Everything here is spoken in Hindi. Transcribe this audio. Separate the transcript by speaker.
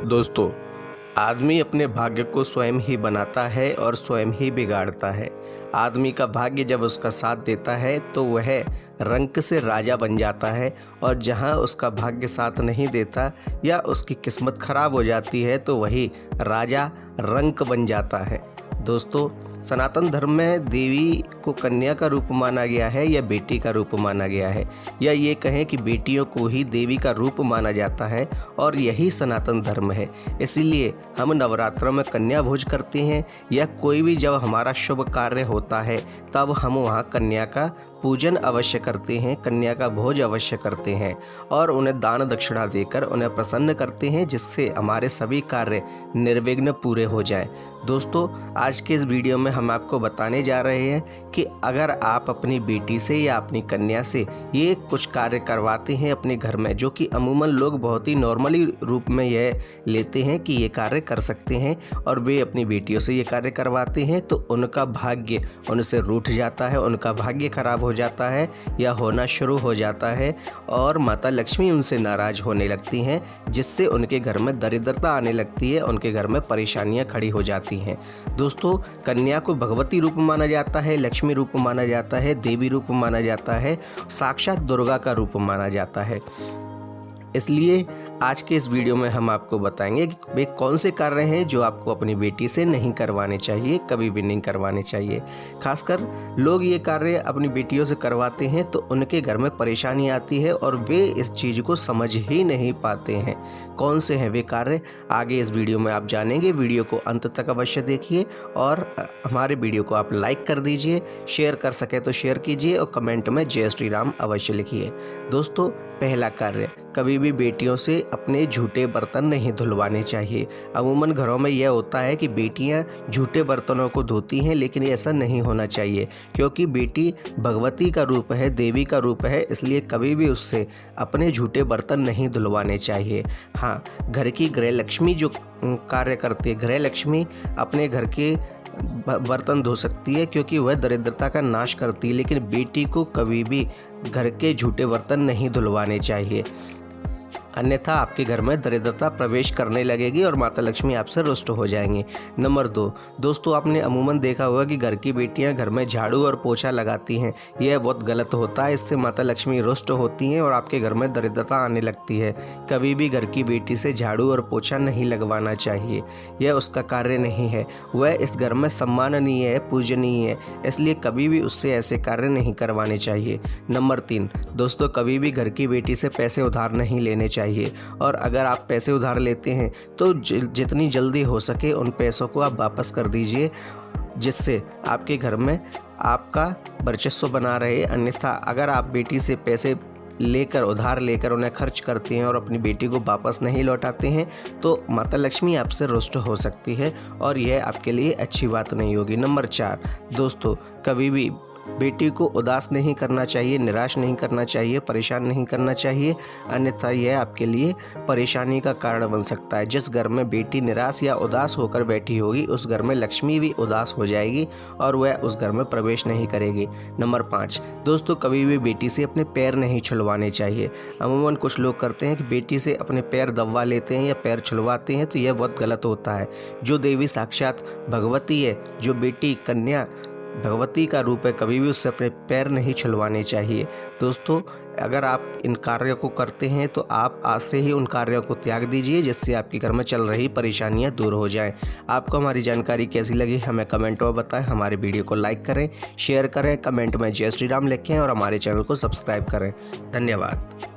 Speaker 1: दोस्तों, आदमी अपने भाग्य को स्वयं ही बनाता है और स्वयं ही बिगाड़ता है। आदमी का भाग्य जब उसका साथ देता है तो वह रंक से राजा बन जाता है, और जहां उसका भाग्य साथ नहीं देता या उसकी किस्मत खराब हो जाती है तो वही राजा रंक बन जाता है। दोस्तों, सनातन धर्म में देवी को कन्या का रूप माना गया है या बेटी का रूप माना गया है, या ये कहें कि बेटियों को ही देवी का रूप माना जाता है, और यही सनातन धर्म है। इसीलिए हम नवरात्रों में कन्या भोज करते हैं, या कोई भी जब हमारा शुभ कार्य होता है तब हम वहाँ कन्या का पूजन अवश्य करते हैं, कन्या का भोज अवश्य करते हैं और उन्हें दान दक्षिणा देकर उन्हें प्रसन्न करते हैं, जिससे हमारे सभी कार्य निर्विघ्न पूरे हो जाएं। दोस्तों, आज के इस वीडियो में हम आपको बताने जा रहे हैं कि अगर आप अपनी बेटी से या अपनी कन्या से ये कुछ कार्य करवाते हैं अपने घर में, जो कि अमूमन लोग बहुत ही नॉर्मली रूप में यह लेते हैं कि ये कार्य कर सकते हैं, और वे अपनी बेटियों से ये कार्य करवाते हैं तो उनका भाग्य उनसे रूठ जाता है, उनका भाग्य खराब हो जाता है या होना शुरू हो जाता है, और माता लक्ष्मी उनसे नाराज होने लगती हैं, जिससे उनके घर में दरिद्रता आने लगती है, उनके घर में परेशानियां खड़ी हो जाती हैं। दोस्तों, कन्या को भगवती रूप माना जाता है, लक्ष्मी रूप माना जाता है, देवी रूप माना जाता है, साक्षात दुर्गा का रूप माना जाता है। इसलिए आज के इस वीडियो में हम आपको बताएंगे कि वे कौन से कार्य हैं जो आपको अपनी बेटी से नहीं करवाने चाहिए, कभी भी नहीं करवाने चाहिए। खासकर लोग ये कार्य अपनी बेटियों से करवाते हैं तो उनके घर में परेशानी आती है और वे इस चीज़ को समझ ही नहीं पाते हैं। कौन से हैं वे कार्य, आगे इस वीडियो में आप जानेंगे। वीडियो को अंत तक अवश्य देखिए और हमारे वीडियो को आप लाइक कर दीजिए, शेयर कर सके तो शेयर कीजिए और कमेंट में जय श्री राम अवश्य लिखिए। दोस्तों, पहला कार्य, कभी भी बेटियों से अपने झूठे बर्तन नहीं धुलवाने चाहिए। अमूमन घरों में यह होता है कि बेटियां झूठे बर्तनों को धोती हैं, लेकिन ऐसा नहीं होना चाहिए, क्योंकि बेटी भगवती का रूप है, देवी का रूप है, इसलिए कभी भी उससे अपने झूठे बर्तन नहीं धुलवाने चाहिए। हाँ, घर की गृह लक्ष्मी जो कार्य करती है, गृह लक्ष्मी अपने घर के बर्तन धो सकती है क्योंकि वह दरिद्रता का नाश करती है, लेकिन बेटी को कभी भी घर के झूठे बर्तन नहीं धुलवाने चाहिए, अन्यथा आपके घर में दरिद्रता प्रवेश करने लगेगी और माता लक्ष्मी आपसे रुष्ट हो जाएंगी। नंबर 2, दोस्तों, आपने अमूमन देखा होगा कि घर की बेटियां घर में झाड़ू और पोछा लगाती हैं। यह बहुत गलत होता है, इससे माता लक्ष्मी रुष्ट होती हैं और आपके घर में दरिद्रता आने लगती है। कभी भी घर की बेटी से झाड़ू और पोछा नहीं लगवाना चाहिए, यह उसका कार्य नहीं है, वह इस घर में सम्माननीय है, पूजनीय है, इसलिए कभी भी उससे ऐसे कार्य नहीं करवाने चाहिए। नंबर 3, दोस्तों, कभी भी घर की बेटी से पैसे उधार नहीं लेने चाहिए, और अगर आप पैसे उधार लेते हैं तो जितनी जल्दी हो सके उन पैसों को आप वापस कर दीजिए, जिससे आपके घर में आपका वर्चस्व बना रहे। अन्यथा अगर आप बेटी से पैसे लेकर, उधार लेकर उन्हें खर्च करते हैं और अपनी बेटी को वापस नहीं लौटाते हैं तो माता लक्ष्मी आपसे रुष्ट हो सकती है और यह आपके लिए अच्छी बात नहीं होगी। नंबर 4, दोस्तों, कभी भी बेटी को उदास नहीं करना चाहिए, निराश नहीं करना चाहिए, परेशान नहीं करना चाहिए, अन्यथा यह आपके लिए परेशानी का कारण बन सकता है। जिस घर में बेटी निराश या उदास होकर बैठी होगी उस घर में लक्ष्मी भी उदास हो जाएगी और वह उस घर में प्रवेश नहीं करेगी। नंबर 5, दोस्तों, कभी भी बेटी से अपने पैर नहीं छुलवाने चाहिए। अमूमन कुछ लोग करते हैं कि बेटी से अपने पैर दबवा लेते हैं या पैर छुलवाते हैं, तो यह बहुत गलत होता है। जो देवी साक्षात भगवती है, जो बेटी कन्या भगवती का रूप है, कभी भी उससे अपने पैर नहीं छुलवाने चाहिए। दोस्तों, अगर आप इन कार्यों को करते हैं तो आप आज से ही उन कार्यों को त्याग दीजिए, जिससे आपके घर में चल रही परेशानियां दूर हो जाएं। आपको हमारी जानकारी कैसी लगी हमें कमेंट में बताएं। हमारे वीडियो को लाइक करें, शेयर करें, कमेंट में जय श्री राम लिखें और हमारे चैनल को सब्सक्राइब करें। धन्यवाद।